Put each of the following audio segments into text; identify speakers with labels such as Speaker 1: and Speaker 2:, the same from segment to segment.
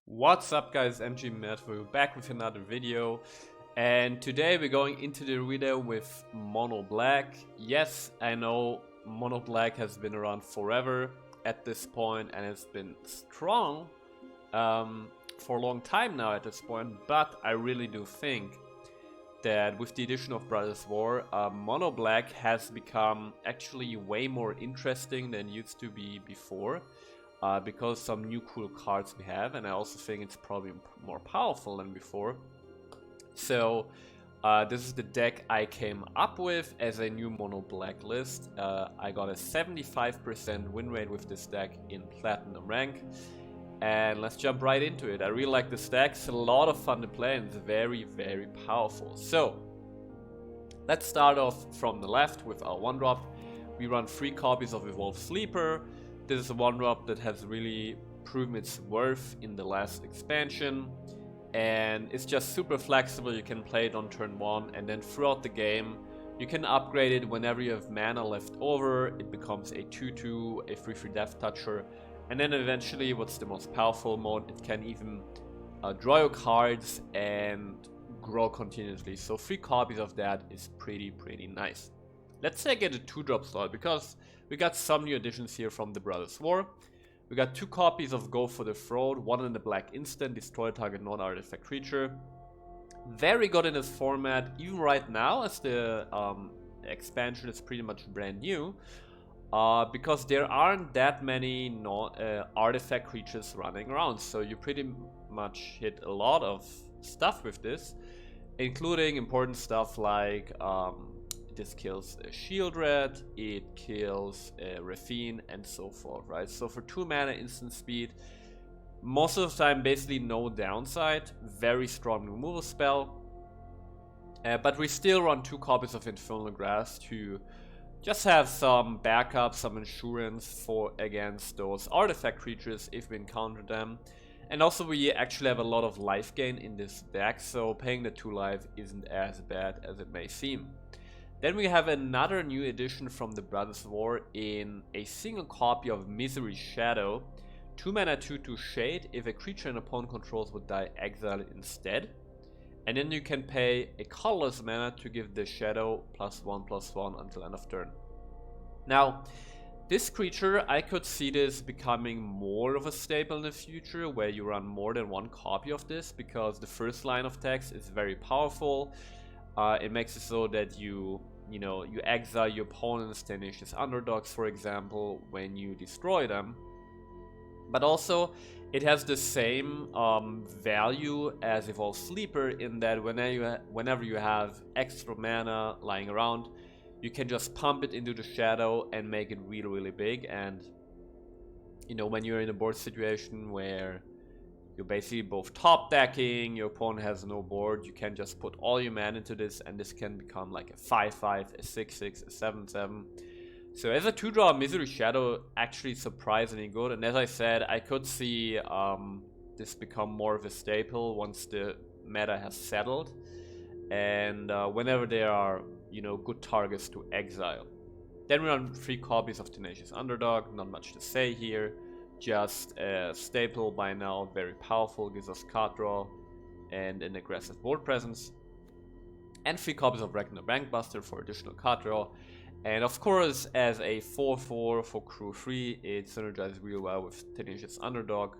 Speaker 1: What's up guys, mtga, we're back with another video, and today we're going into the video with Mono Black. Yes, I know Mono Black has been around forever at this point and it's been strong for a long time now at this point, but I really do think that with the addition of Brothers War, Mono Black has become actually way more interesting than it used to be before. Because some new cool cards we have, and I also think it's probably more powerful than before. So this is the deck I came up with as a new Mono Black list. I got a 75% win rate with this deck in Platinum rank, and let's jump right into it. I really like this deck, it's a lot of fun to play and it's very powerful. So let's start off from the left with our 1-drop. We run 3 copies of Evolved Sleeper. This is a 1-drop that has really proven its worth in the last expansion, and it's just super flexible. You can play it on turn 1, and then throughout the game you can upgrade it whenever you have mana left over. It becomes a 2/2, a 3/3 Death Toucher, and then eventually, what's the most powerful mode, it can even draw your cards and grow continuously. So 3 copies of that is pretty nice. Let's say I get a 2-drop slot, because we got some new additions here from the Brothers War. We got 2 copies of Go for the Throat, 1 in the black instant, destroy target non-artifact creature. Very good in this format, even right now, as the expansion is pretty much brand new. Because there aren't that many artifact creatures running around, so you pretty much hit a lot of stuff with this, including important stuff like this kills a Shield Red, it kills a Raffine, and so forth, right? So for 2 mana instant speed, most of the time basically no downside, very strong removal spell. But we still run 2 copies of Infernal Grass to just have some backup, some insurance for against those artifact creatures if we encounter them. And also we actually have a lot of life gain in this deck, so paying the 2 life isn't as bad as it may seem. Then we have another new addition from the Brothers War in a single copy of Misery Shadow. 2 mana 2/2 Shade. If a creature an opponent controls would die, exile it instead. And then you can pay a colorless mana to give the Shadow +1/+1 until end of turn. Now, this creature, I could see this becoming more of a staple in the future, where you run more than 1 copy of this, because the first line of text is very powerful. It makes it so that you exile your opponent's tenacious underdogs, for example, when you destroy them. But also, it has the same value as Evolved Sleeper, in that whenever you have extra mana lying around, you can just pump it into the Shadow and make it really big. And when you're in a board situation where you're basically both top decking, your opponent has no board, you can just put all your mana into this, and this can become like a 5/5, a 6/6, a 7/7. So as a 2-drop, Misery Shadow actually surprisingly good, and as I said, I could see this become more of a staple once the meta has settled, and whenever there are good targets to exile. Then we run 3 copies of Tenacious Underdog, not much to say here. Just a staple by now, very powerful, gives us card draw and an aggressive board presence. And 3 copies of Ragnar Bankbuster for additional card draw. And of course, as a 4/4 for crew 3, it synergizes real well with Tenacious Underdog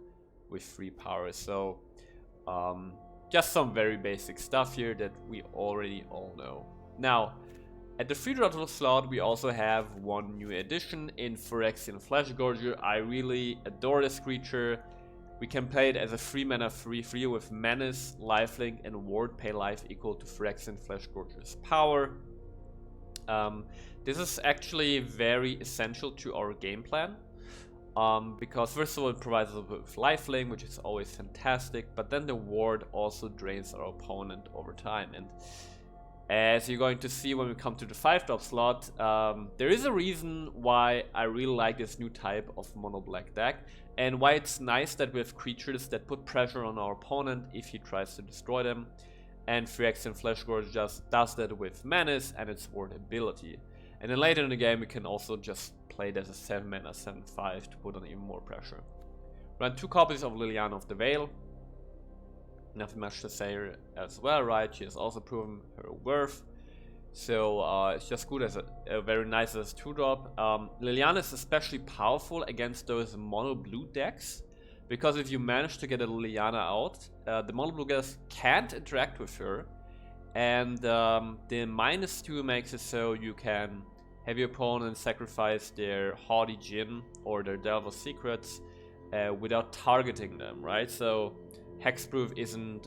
Speaker 1: with 3 power. So just some very basic stuff here that we already all know. Now, at the 3-drop slot, we also have 1 new addition in Phyrexian Fleshgorger. I really adore this creature. We can play it as a 3 mana 3/3 with Menace, Lifelink, and Ward. Pay life equal to Phyrexian Fleshgorger's power. This is actually very essential to our game plan. Because first of all, it provides us with Lifelink, which is always fantastic, but then the Ward also drains our opponent over time. And as you're going to see when we come to the 5-drop slot, there is a reason why I really like this new type of Mono Black deck, and why it's nice that we have creatures that put pressure on our opponent if he tries to destroy them. And Phyrexian Fleshgorger just does that with Menace and its Ward ability. And then later in the game we can also just play it as a 7 mana 7/5 to put on even more pressure. Run 2 copies of Liliana of the Veil. Nothing much to say here as well, right? She has also proven her worth. So it's just good as a very nice as 2-drop. Liliana is especially powerful against those mono blue decks, because if you manage to get a Liliana out, the mono blue guys can't interact with her, and the -2 makes it so you can have your opponent sacrifice their Haughty Djinn or their Delve of Secrets without targeting them, right? So Hexproof isn't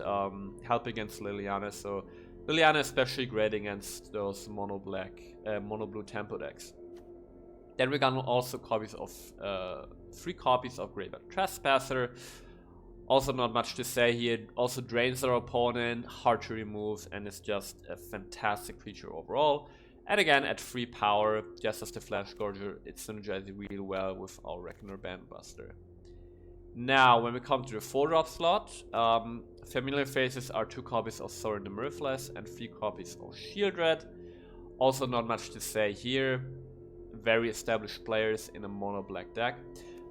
Speaker 1: helping against Liliana, so Liliana is especially great against those mono blue tempo decks. Then we got also copies of 3 copies of Graveyard Trespasser. Also not much to say here. Also drains our opponent, hard to remove, and is just a fantastic creature overall. And again, at 3 power, just as the Flash Gorger, it synergizes really well with our Reckoner Bandbuster. Now, when we come to the 4-drop slot, familiar faces are 2 copies of Sorin the Mirthless and 3 copies of Shieldred. Also not much to say here. Very established players in a mono black deck.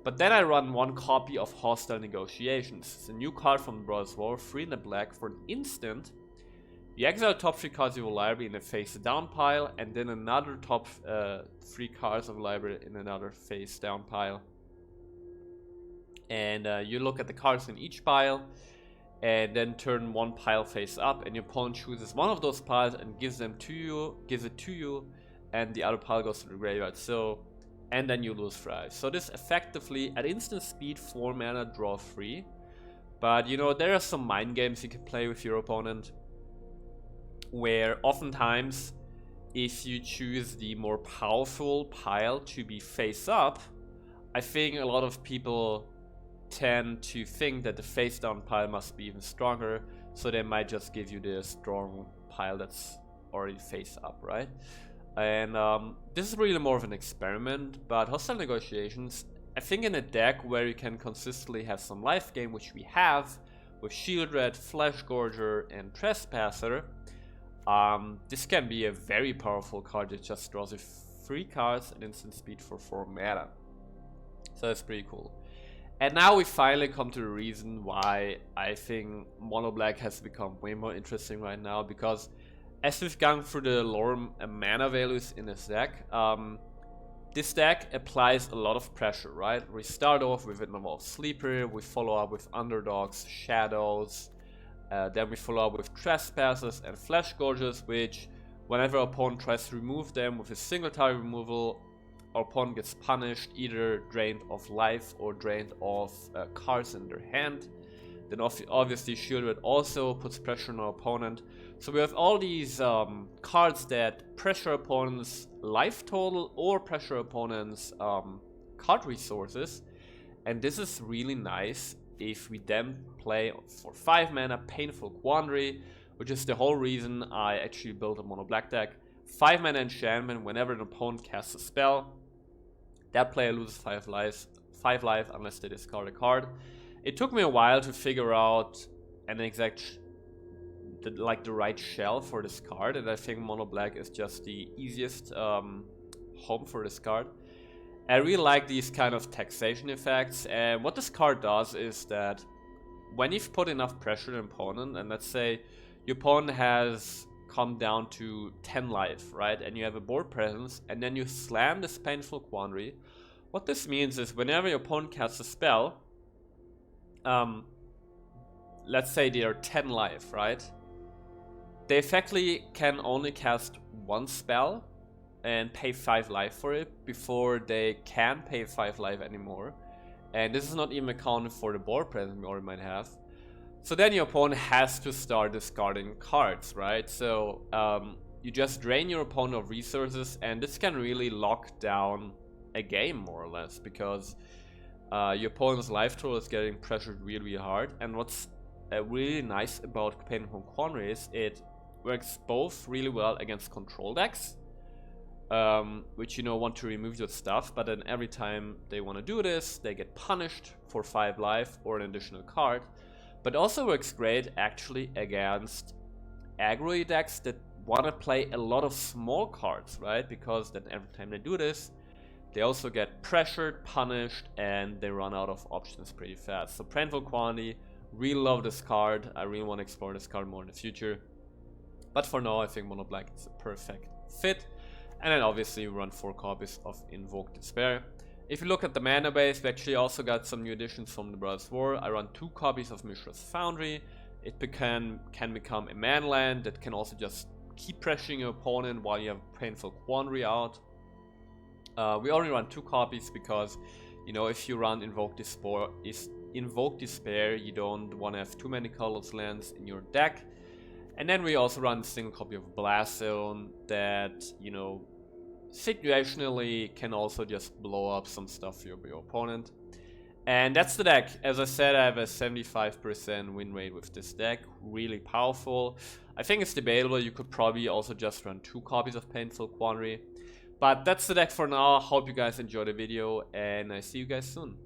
Speaker 1: But then I run 1 copy of Hostile Negotiations. It's a new card from Brothers War, 3 in the black. For an instant, you exile top 3 cards of your library in a face down pile, and then another top 3 cards of library in another face down pile. And you look at the cards in each pile, and then turn 1 pile face up, and your opponent chooses one of those piles and gives it to you, and the other pile goes to the graveyard. So, and then you lose 5. So this effectively, at instant speed, 4 mana, draw 3. But you know, there are some mind games you can play with your opponent, where oftentimes, if you choose the more powerful pile to be face up, I think a lot of people tend to think that the face down pile must be even stronger, so they might just give you the strong pile that's already face up, right? And this is really more of an experiment, but Hostile Negotiations, I think in a deck where you can consistently have some life gain, which we have with Shieldred, Flash Gorger, and Trespasser, this can be a very powerful card that just draws you 3 cards at instant speed for 4 mana. So that's pretty cool. And now we finally come to the reason why I think mono black has become way more interesting right now, because as we've gone through the lore mana values in this deck, this deck applies a lot of pressure, right? We start off with an Evolved Sleeper, we follow up with Underdogs, Shadows, then we follow up with Trespassers and Flash Gorges, which whenever our opponent tries to remove them with a single target removal, our opponent gets punished, either drained of life or drained of cards in their hand. Then obviously Shieldred also puts pressure on our opponent. So we have all these cards that pressure opponents' life total or pressure opponents' card resources. And this is really nice if we then play for 5 mana Painful Quandary, which is the whole reason I actually built a mono black deck. 5 mana enchantment. Whenever an opponent casts a spell, that player loses 5 life unless they discard a card. It took me a while to figure out an exact, the right shell for this card, and I think mono black is just the easiest home for this card. I really like these kind of taxation effects, and what this card does is that when you've put enough pressure on an opponent, and let's say your opponent has come down to 10 life, right, and you have a board presence, and then you slam this Painful Quandary, what this means is whenever your opponent casts a spell, let's say they are 10 life, right, they effectively can only cast 1 spell and pay 5 life for it before they can pay 5 life anymore. And this is not even accounted for the board presence we already might have. So then your opponent has to start discarding cards, right? So you just drain your opponent of resources, and this can really lock down a game more or less, because your opponent's life total is getting pressured really hard. And what's really nice about Painful Quandary is it works both really well against control decks, which, you know, want to remove your stuff, but then every time they want to do this, they get punished for 5 life or an additional card. But also works great actually against aggro decks that want to play a lot of small cards, right? Because then every time they do this, they also get pressured, punished, and they run out of options pretty fast. So Painful Quandary Really love this card. I really want to explore this card more in the future. But for now, I think Mono Black is a perfect fit. And then obviously we run 4 copies of Invoke Despair. If you look at the mana base, we actually also got some new additions from the Brothers War. I run 2 copies of Mishra's Foundry. It can become a mana land that can also just keep pressuring your opponent while you have Painful Quandary out. We only run 2 copies because, you know, if you run Invoke Despair, you don't want to have too many colorless lands in your deck. And then we also run a single copy of Blast Zone that, you know, situationally can also just blow up some stuff for your opponent. And that's the deck. As I said, I have a 75% win rate with this deck. Really powerful. I think it's debatable. You could probably also just run 2 copies of Painful Quandary. But that's the deck for now. Hope you guys enjoyed the video, and I see you guys soon.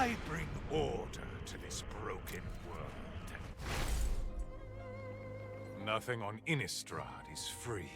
Speaker 2: I bring order to this broken world. Nothing on Innistrad is free.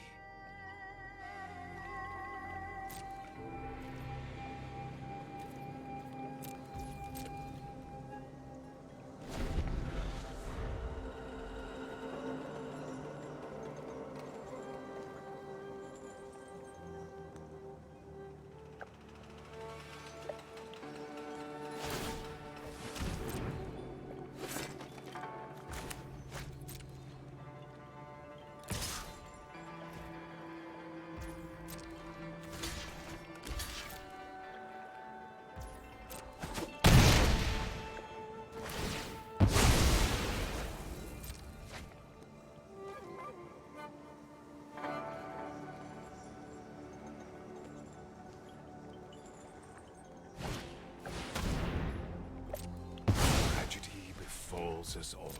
Speaker 2: befalls us all.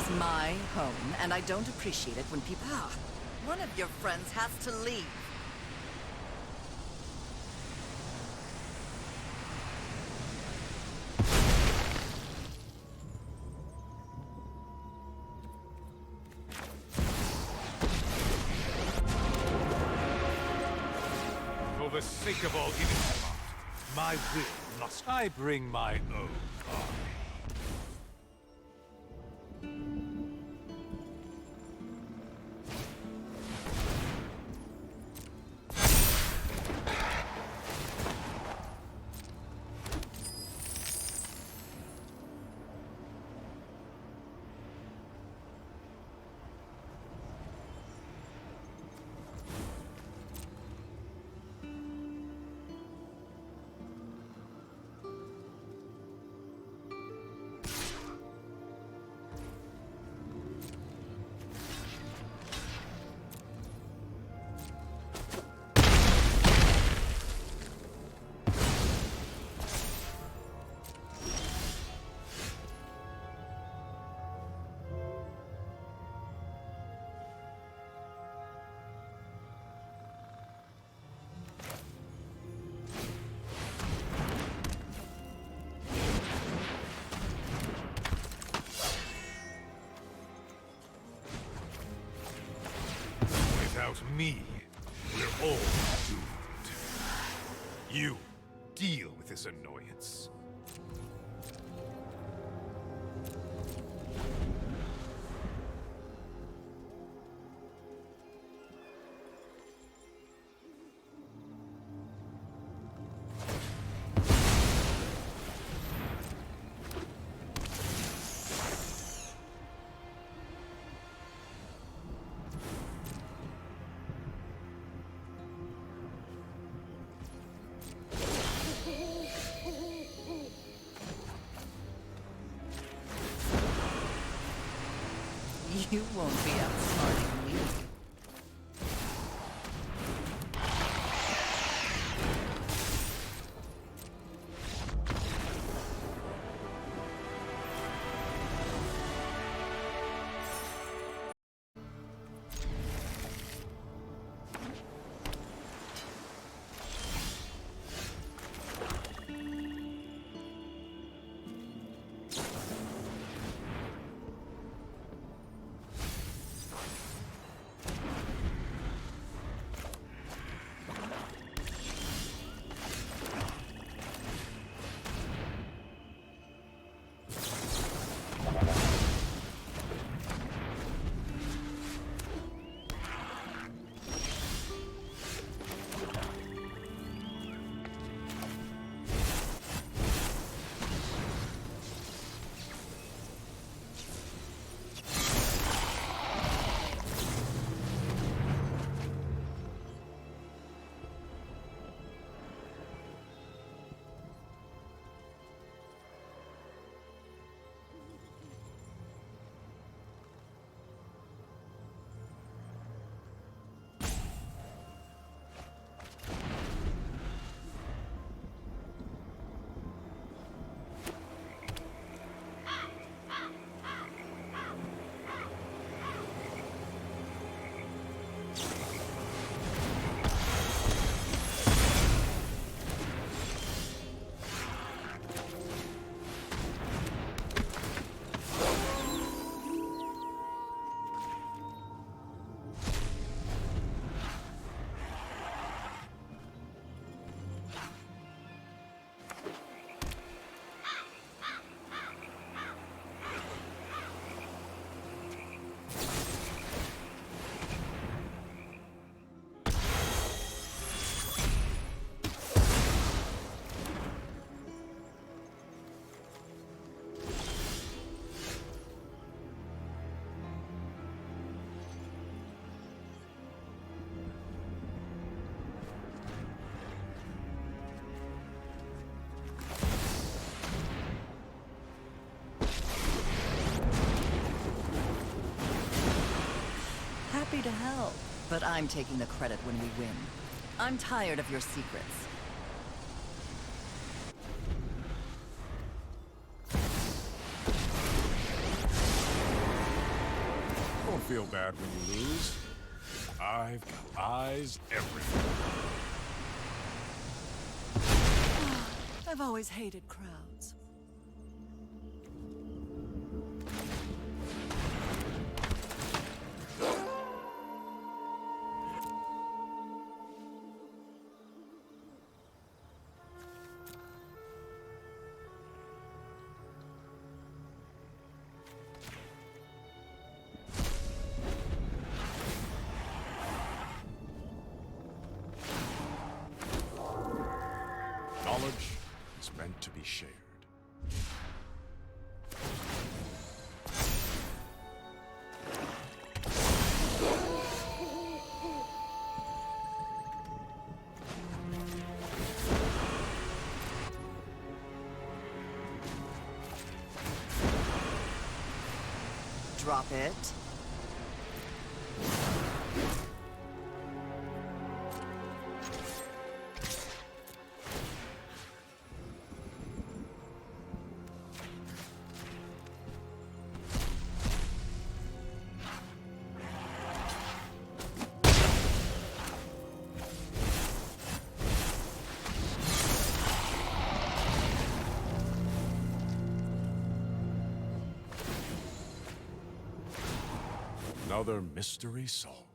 Speaker 3: is my home, and I don't appreciate it when people... Ah, one of your friends has to leave.
Speaker 2: For the sake of all innocent art, my will must I bring my own army. Without me, we're all doomed. You deal with this annoyance.
Speaker 3: You won't be outsmarting me. Happy to help, but I'm taking the credit when we win. I'm tired of your secrets.
Speaker 2: feel bad when you lose. I've got eyes everywhere.
Speaker 3: I've always hated crowds.
Speaker 2: Knowledge is meant to be shared.
Speaker 3: Drop it.
Speaker 2: Another mystery solved.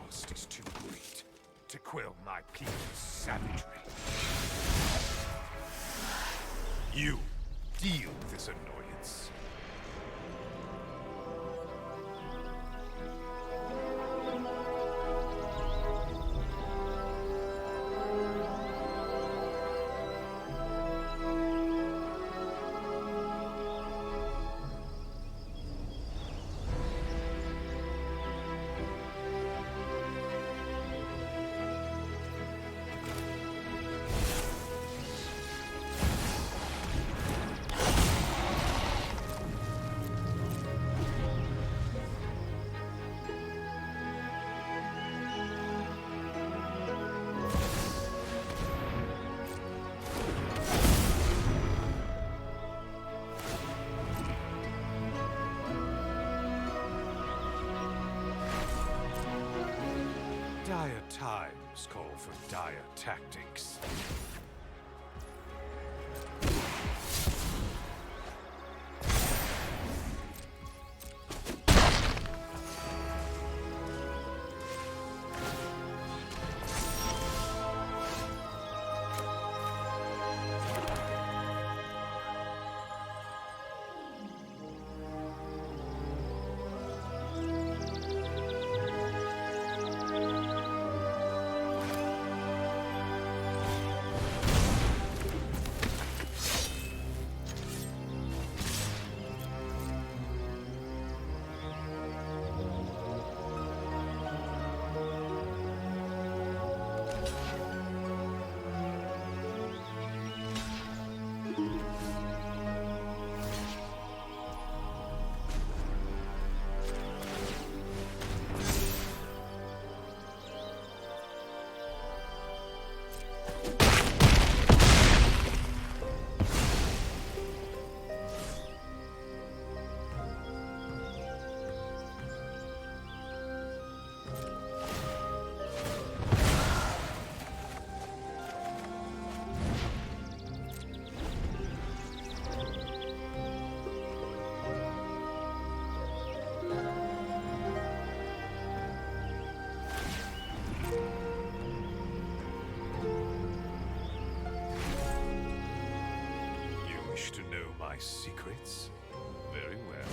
Speaker 2: cost is too great to quell my people's savagery. You deal with this annoyance. Dire times call for dire tactics. To know my secrets? Very well.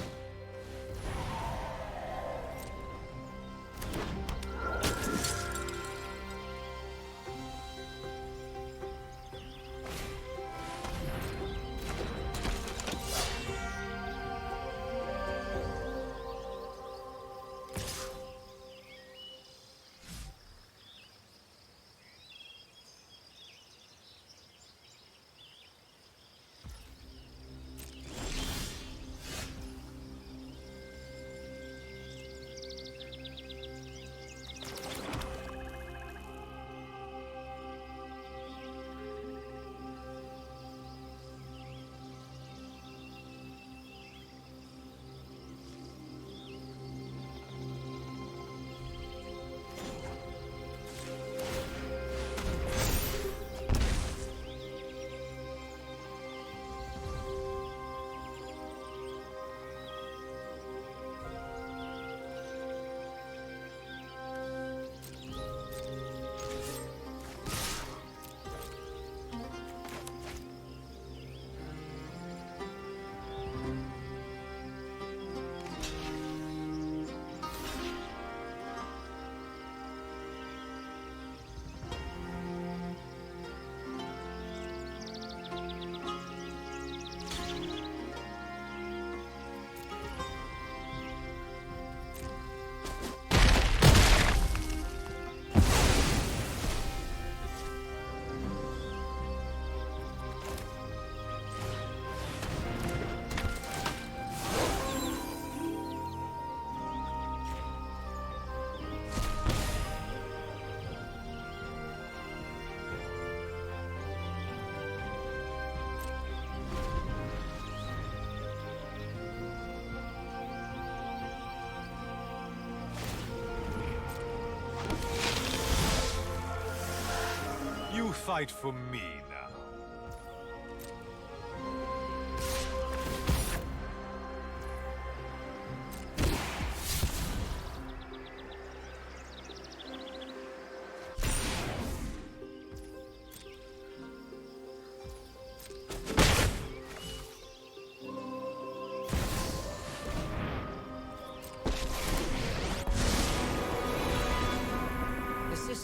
Speaker 2: You fight for me now.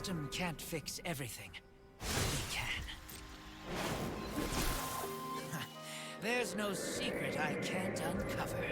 Speaker 4: system can't fix everything. We can. There's no secret I can't uncover.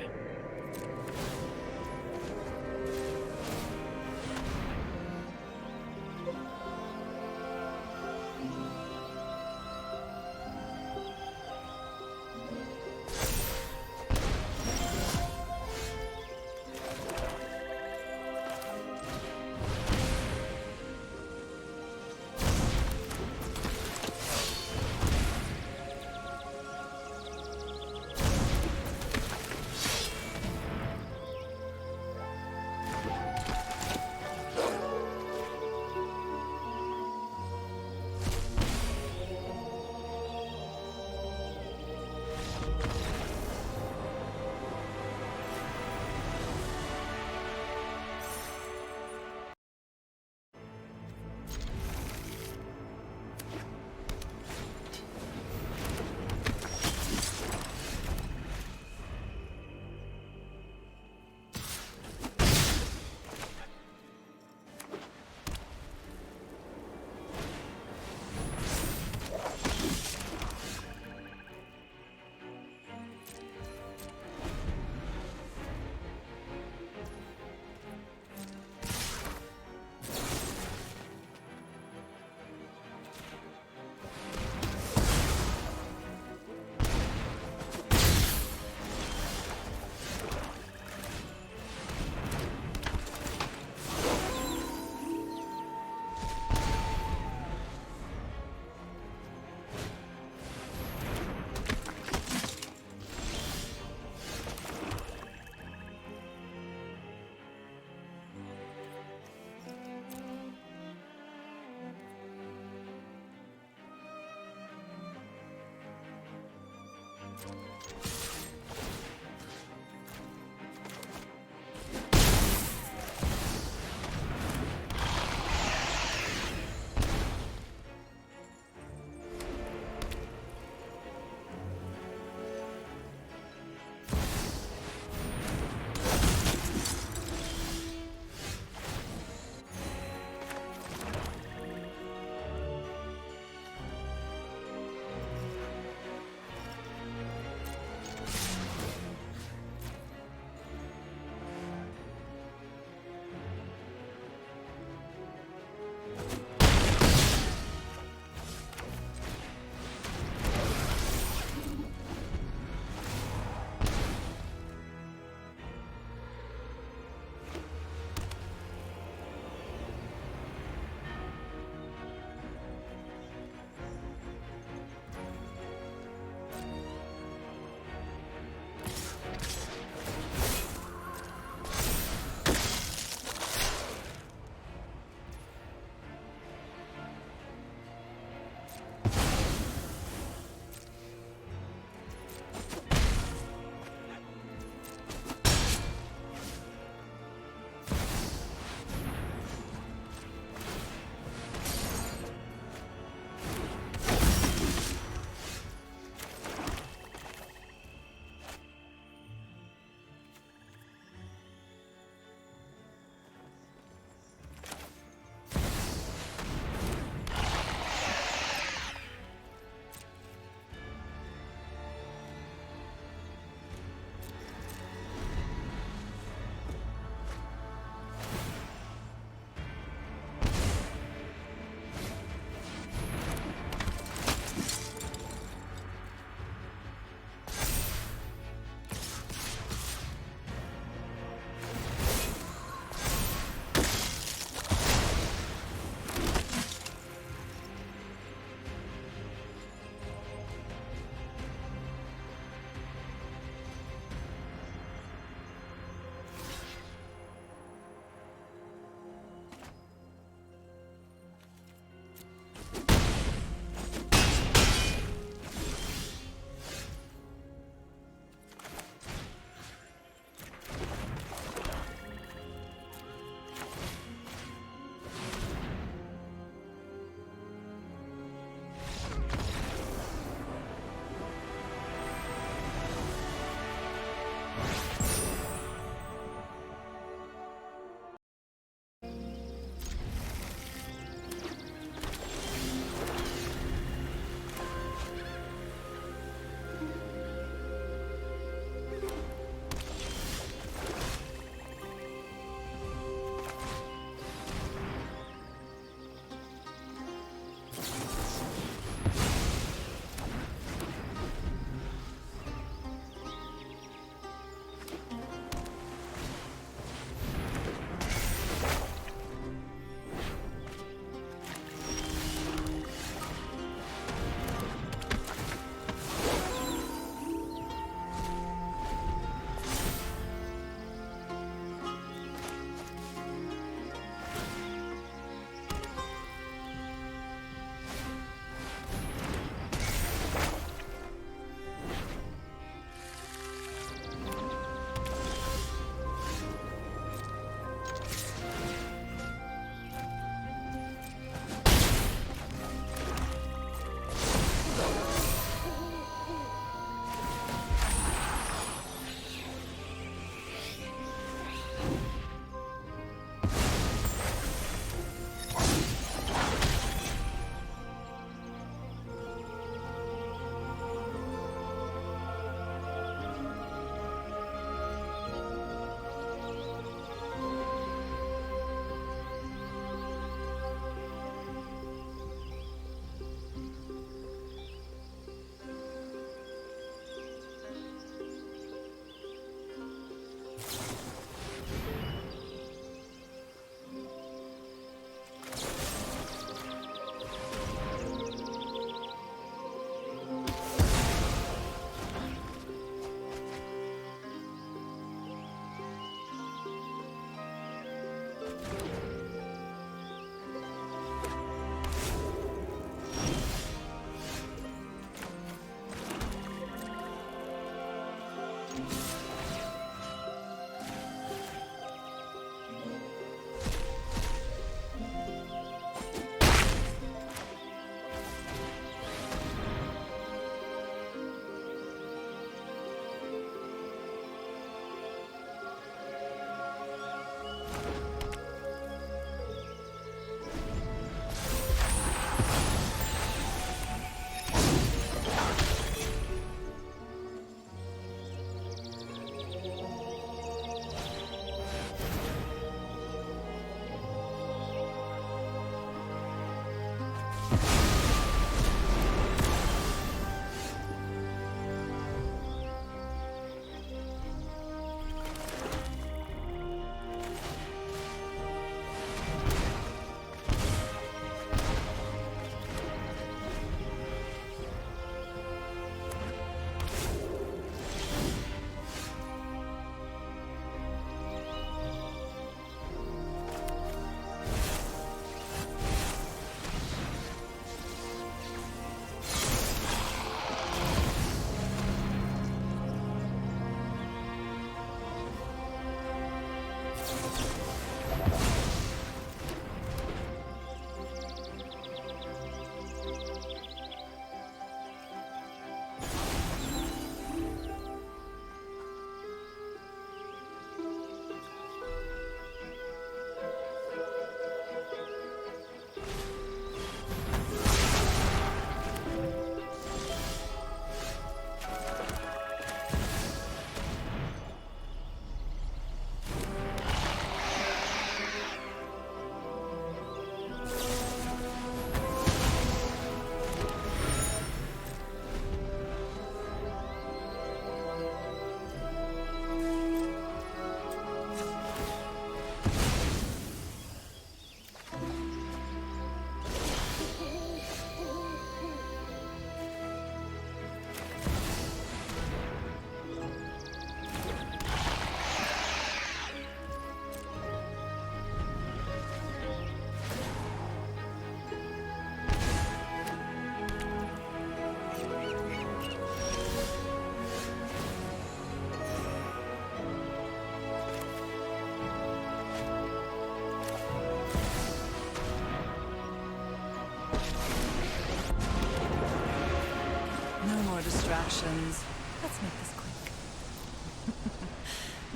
Speaker 3: distractions. Let's make this quick.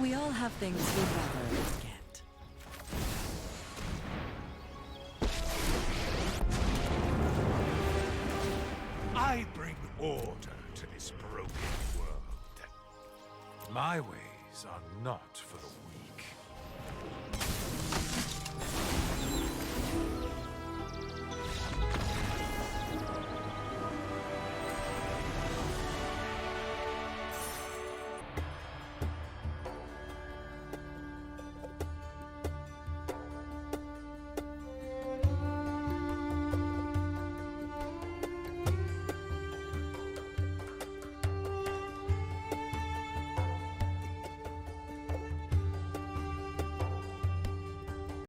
Speaker 3: We all have things we'd rather forget.
Speaker 2: I bring order to this broken world. My ways are not for the weak.